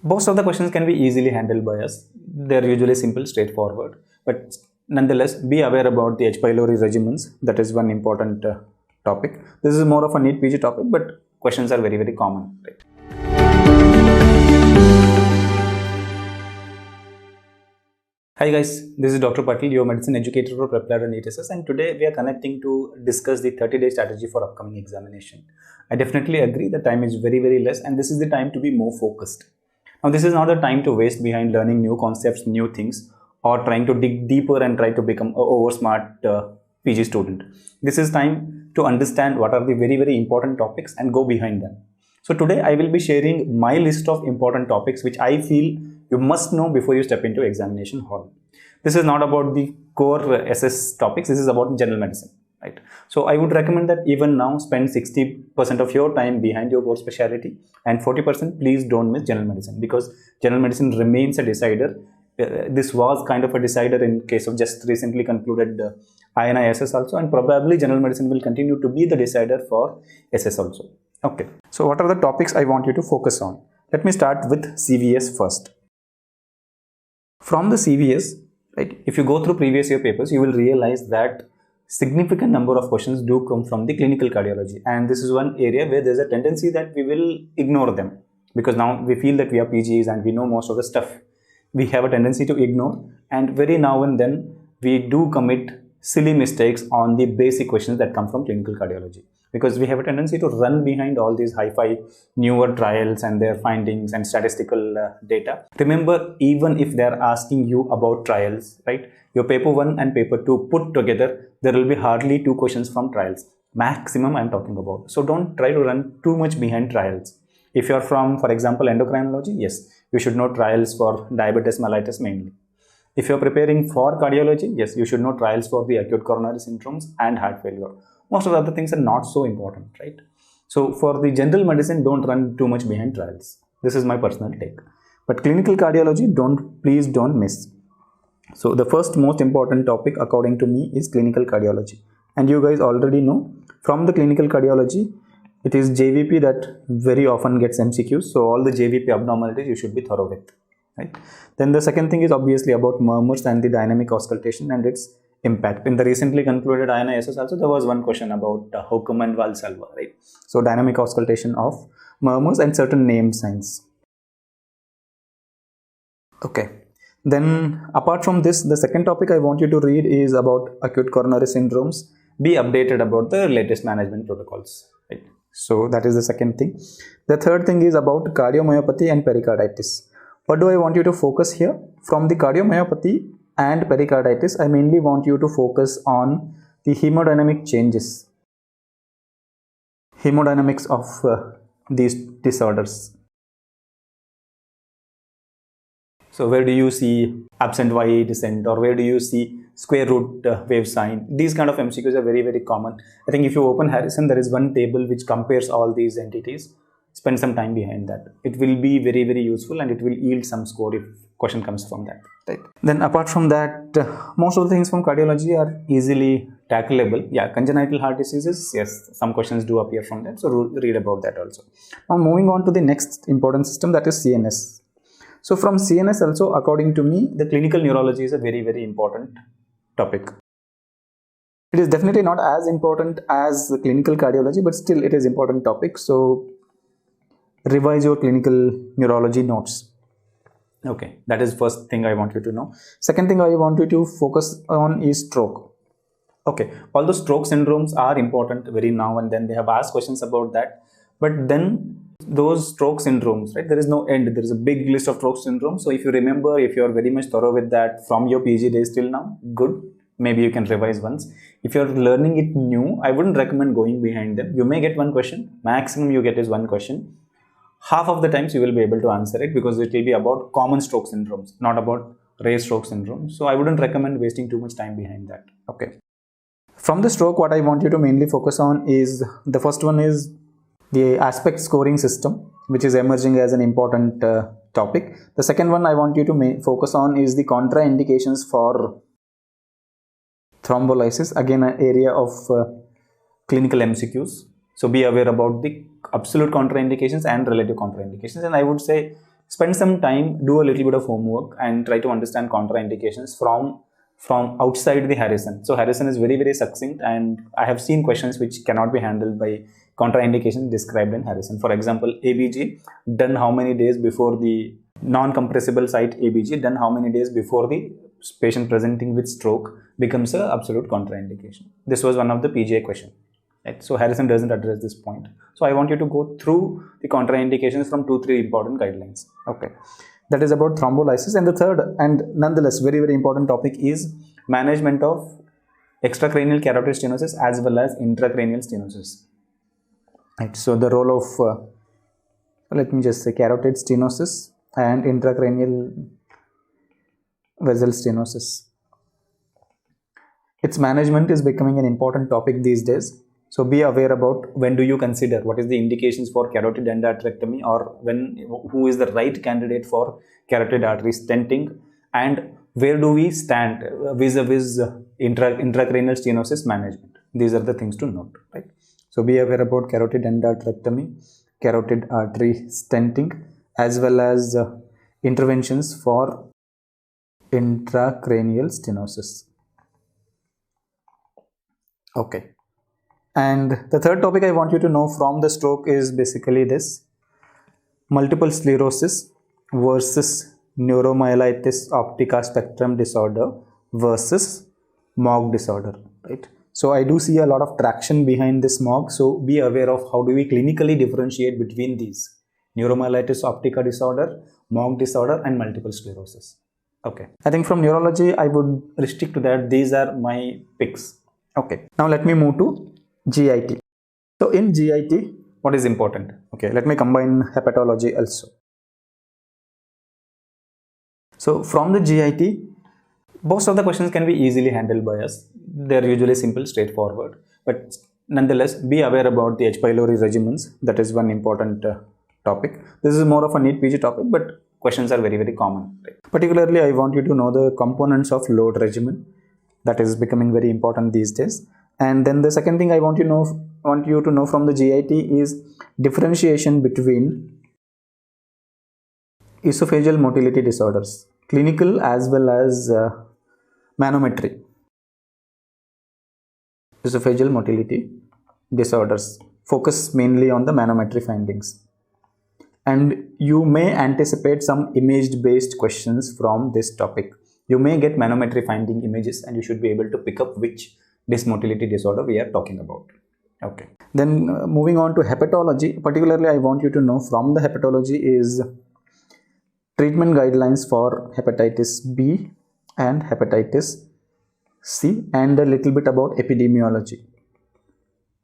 Most of the questions can be easily handled by us. They're usually simple, straightforward, but nonetheless be aware about the H. pylori regimens. That is one important topic. This is more of a NEET PG topic, but questions are very, very common, right? Hi guys, this is Dr. Patil, your medicine educator for Prep Ladder NEET SS, and today we are connecting to discuss the 30-day strategy for upcoming examination. I definitely agree the time is very, very less, and this is the time to be more focused. Now, this is not the time to waste behind learning new concepts, new things, or trying to dig deeper and try to become an oversmart PG student. This is time to understand what are the very, very important topics and go behind them. So today I will be sharing my list of important topics which I feel you must know before you step into examination hall. This is not about the core SS topics, this is about general medicine. Right. So I would recommend that even now spend 60% of your time behind your core specialty and 40% please don't miss general medicine, because general medicine remains a decider. This was kind of a decider in case of just recently concluded INI SS also, and probably general medicine will continue to be the decider for SS also. Okay. So what are the topics I want you to focus on? Let me start with CVS first. From the CVS, right, if you go through previous year papers, you will realize that significant number of questions do come from the clinical cardiology, and this is one area where there's a tendency that we will ignore them, because now we feel that we are PGs and we know most of the stuff. We have a tendency to ignore, and very now and then we do commit silly mistakes on the basic questions that come from clinical cardiology, because we have a tendency to run behind all these hi-fi newer trials and their findings and statistical data. Remember, even if they're asking you about trials, right, your paper 1 and paper 2 put together, there will be hardly 2 questions from trials. Maximum I'm talking about. So don't try to run too much behind trials. If you're from, for example, endocrinology, yes, you should know trials for diabetes mellitus mainly. If you're preparing for cardiology, yes, you should know trials for the acute coronary syndromes and heart failure. Most of the other things are not so important, right? So for the general medicine, don't run too much behind trials. This is my personal take. But clinical cardiology, please don't miss. So the first most important topic according to me is clinical cardiology. And you guys already know from the clinical cardiology, it is JVP that very often gets MCQs. So all the JVP abnormalities you should be thorough with, right? Then the second thing is obviously about murmurs and the dynamic auscultation and its impact. In the recently concluded INI SS also, there was one question about Hocum and Valsalva, right? So dynamic auscultation of murmurs and certain named signs. Okay. Then apart from this, the second topic I want you to read is about acute coronary syndromes. Be updated about the latest management protocols, right? So that is the second thing. The third thing is about cardiomyopathy and pericarditis. What do I want you to focus here? From the cardiomyopathy and pericarditis, I mainly want you to focus on the hemodynamic changes, hemodynamics of these disorders. So where do you see absent Y descent, or where do you see square root wave sign? These kind of MCQs are very, very common. I think if you open Harrison, there is one table which compares all these entities. Spend some time behind that. It will be very, very useful and it will yield some score if question comes from that. Right. Then apart from that, most of the things from cardiology are easily tackleable. Yeah, congenital heart diseases, yes, some questions do appear from that. So read about that also. Now moving on to the next important system, that is CNS. So from CNS also, according to me, the clinical neurology is a very, very important topic. It is definitely not as important as the clinical cardiology, but still it is important topic. So revise your clinical neurology notes. Okay, that is first thing I want you to know. Second thing I want you to focus on is stroke. Okay, all the stroke syndromes are important very now and then. They have asked questions about that, but then those stroke syndromes, right, there is no end. There is a big list of stroke syndromes. So if you remember, if you are very much thorough with that from your PG days till now, good. Maybe you can revise once. If you're learning it new, I wouldn't recommend going behind them. You may get one question. Maximum you get is one question. Half of the times you will be able to answer it, because it will be about common stroke syndromes, not about rare stroke syndrome. So I wouldn't recommend wasting too much time behind that. Okay. From the stroke, what I want you to mainly focus on is, the first one is the aspect scoring system, which is emerging as an important topic. The second one I want you to focus on is the contraindications for thrombolysis, again an area of clinical MCQs. So be aware about the absolute contraindications and relative contraindications, and I would say spend some time, do a little bit of homework, and try to understand contraindications from outside the Harrison. So Harrison is very, very succinct, and I have seen questions which cannot be handled by contraindications described in Harrison. For example, ABG done how many days before the non-compressible site ABG done how many days before the patient presenting with stroke becomes an absolute contraindication. This was one of the PGI question. Right? So Harrison doesn't address this point. So I want you to go through the contraindications from 2-3 important guidelines. Okay. That is about thrombolysis. And the third and nonetheless very, very important topic is management of extracranial carotid stenosis as well as intracranial stenosis. Right. So the role of, let me just say, carotid stenosis and intracranial vessel stenosis. Its management is becoming an important topic these days. So be aware about when do you consider, what is the indications for carotid endarterectomy, or who is the right candidate for carotid artery stenting, and where do we stand vis-a-vis intracranial stenosis management. These are the things to note, right? So be aware about carotid endarterectomy, carotid artery stenting, as well as interventions for intracranial stenosis. Okay. And the third topic I want you to know from the stroke is basically this: multiple sclerosis versus neuromyelitis optica spectrum disorder versus MOG disorder, right? So I do see a lot of traction behind this MOG. So be aware of how do we clinically differentiate between these: neuromyelitis optica disorder, MOG disorder, and multiple sclerosis. Okay. I think from neurology, I would restrict to that. These are my picks. Okay. Now let me move to GIT. So in GIT, what is important? Okay, let me combine hepatology also. So from the GIT, most of the questions can be easily handled by us. They are usually simple, straightforward. But nonetheless, be aware about the H. pylori regimens. That is one important topic. This is more of a NEET PG topic, but questions are very, very common. Right? Particularly, I want you to know the components of load regimen. That is becoming very important these days. And then the second thing I want you to know from the GIT is differentiation between esophageal motility disorders, clinical as well as manometry. Esophageal motility disorders focus mainly on the manometry findings. And you may anticipate some image-based questions from this topic. You may get manometry finding images, and you should be able to pick up which dysmotility disorder we are talking about. Okay. Then moving on to hepatology, particularly I want you to know from the hepatology is treatment guidelines for hepatitis B and hepatitis C, and a little bit about epidemiology.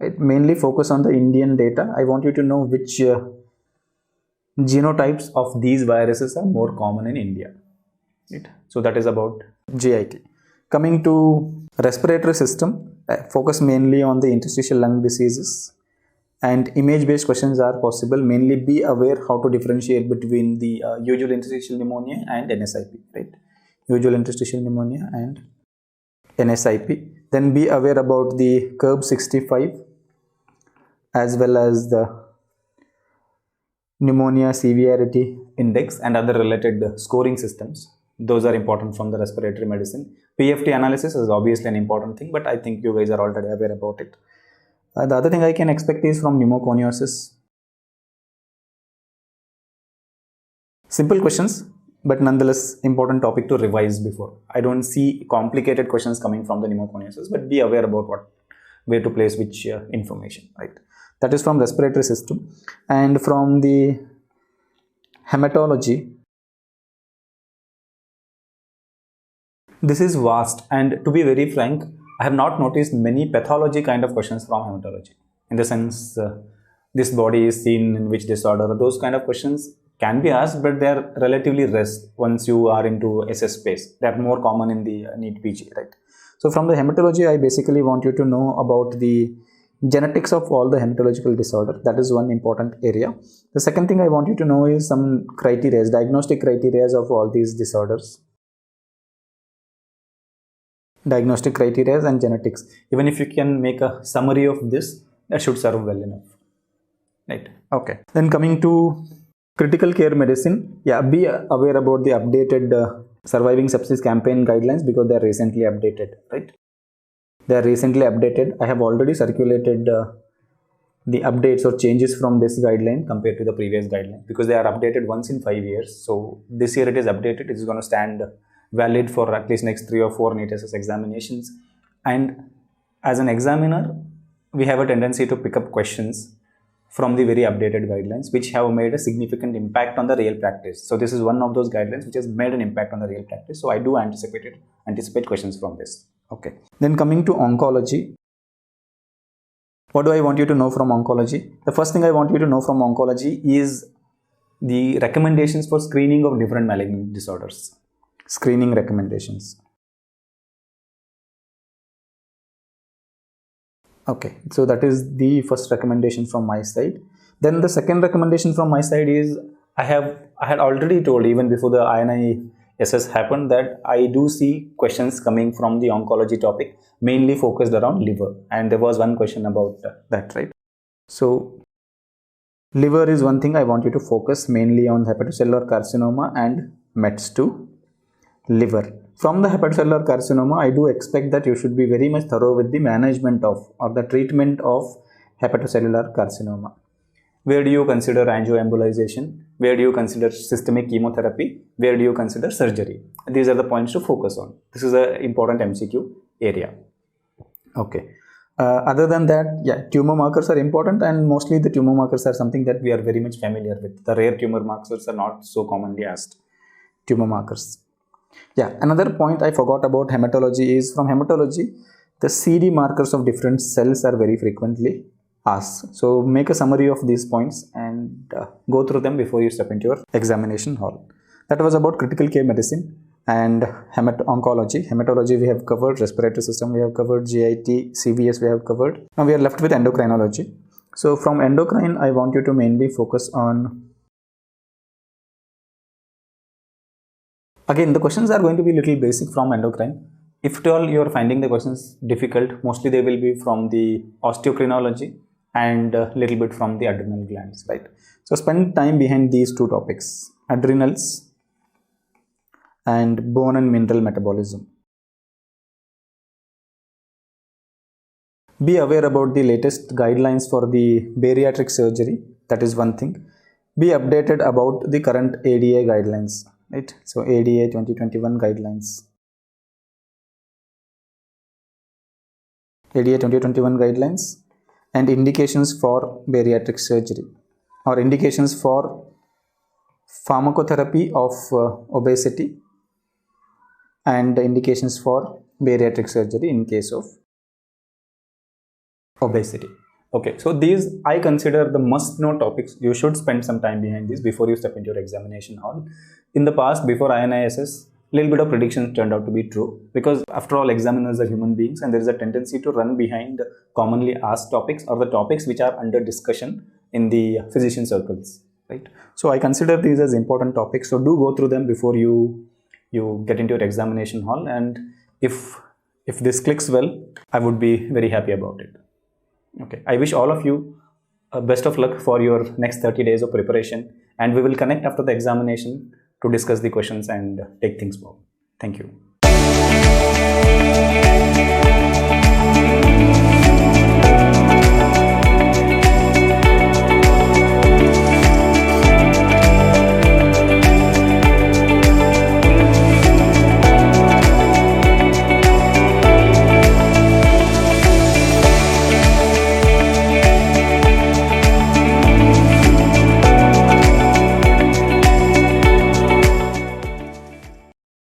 It mainly focus on the Indian data. I want you to know which genotypes of these viruses are more common in India. Right? So that is about GIT. Coming to respiratory system, focus mainly on the interstitial lung diseases, and image-based questions are possible. Mainly be aware how to differentiate between the usual interstitial pneumonia and NSIP, right? Usual interstitial pneumonia and NSIP. Then be aware about the KERB65 as well as the pneumonia severity index and other related scoring systems. Those are important from the respiratory medicine. PFT analysis is obviously an important thing, but I think you guys are already aware about it. The other thing I can expect is from pneumoconiosis. Simple questions, but nonetheless important topic to revise before. I don't see complicated questions coming from the pneumoconiosis, but be aware about where to place which information, right? That is from respiratory system. And from the hematology, this is vast, and to be very frank, I have not noticed many pathology kind of questions from hematology. In the sense, this body is seen in which disorder. Those kind of questions can be asked, but they are relatively less once you are into SS space. They are more common in the NEET PG, right? So from the hematology, I basically want you to know about the genetics of all the hematological disorder. That is one important area. The second thing I want you to know is some criteria, diagnostic criteria of all these disorders. Diagnostic criteria and genetics. Even if you can make a summary of this, that should serve well enough, right? Okay. Then coming to Critical care medicine, yeah, be aware about the updated surviving sepsis campaign guidelines because they are recently updated, right? They are recently updated. I have already circulated the updates or changes from this guideline compared to the previous guideline because they are updated once in 5 years. So this year it is updated. It is going to stand valid for at least next 3 or 4 NEET SS examinations. And as an examiner, we have a tendency to pick up questions from the very updated guidelines which have made a significant impact on the real practice. So this is one of those guidelines which has made an impact on the real practice. So I do anticipate questions from this. Okay. Then coming to oncology. What do I want you to know from oncology? The first thing I want you to know from oncology is the recommendations for screening of different malignant disorders. Screening recommendations. Okay, so that is the first recommendation from my side. Then the second recommendation from my side is I had already told even before the INI-SS happened that I do see questions coming from the oncology topic mainly focused around liver, and there was one question about that, right? So liver is one thing I want you to focus mainly on hepatocellular carcinoma and METS2 liver. From the hepatocellular carcinoma, I do expect that you should be very much thorough with the management of or the treatment of hepatocellular carcinoma. Where do you consider angioembolization? Where do you consider systemic chemotherapy? Where do you consider surgery? These are the points to focus on. This is an important MCQ area. Okay. Other than that, yeah, tumor markers are important, and mostly the tumor markers are something that we are very much familiar with. The rare tumor markers are not so commonly asked. Tumor markers. Yeah, another point I forgot about hematology is from hematology, the CD markers of different cells are very frequently asked. So make a summary of these points and go through them before you step into your examination hall. That was about critical care medicine and oncology. Hematology we have covered, respiratory system we have covered, GIT, CVS we have covered. Now we are left with endocrinology. So from endocrine, I want you to mainly focus on. Again, the questions are going to be little basic from endocrine. If at all you are finding the questions difficult, mostly they will be from the osteocrinology and a little bit from the adrenal glands, right? So spend time behind these two topics, adrenals and bone and mineral metabolism. Be aware about the latest guidelines for the bariatric surgery. That is one thing. Be updated about the current ADA guidelines. Right, so ADA 2021 guidelines. ADA 2021 guidelines and indications for bariatric surgery or indications for pharmacotherapy of obesity and indications for bariatric surgery in case of obesity. Okay, so these I consider the must-know topics. You should spend some time behind these before you step into your examination hall. In the past, before INISS, little bit of predictions turned out to be true because after all, examiners are human beings and there is a tendency to run behind commonly asked topics or the topics which are under discussion in the physician circles, right? So I consider these as important topics. So do go through them before you get into your examination hall, and if this clicks well, I would be very happy about it. Okay, I wish all of you best of luck for your next 30 days of preparation, and we will connect after the examination to discuss the questions and take things forward. Thank you.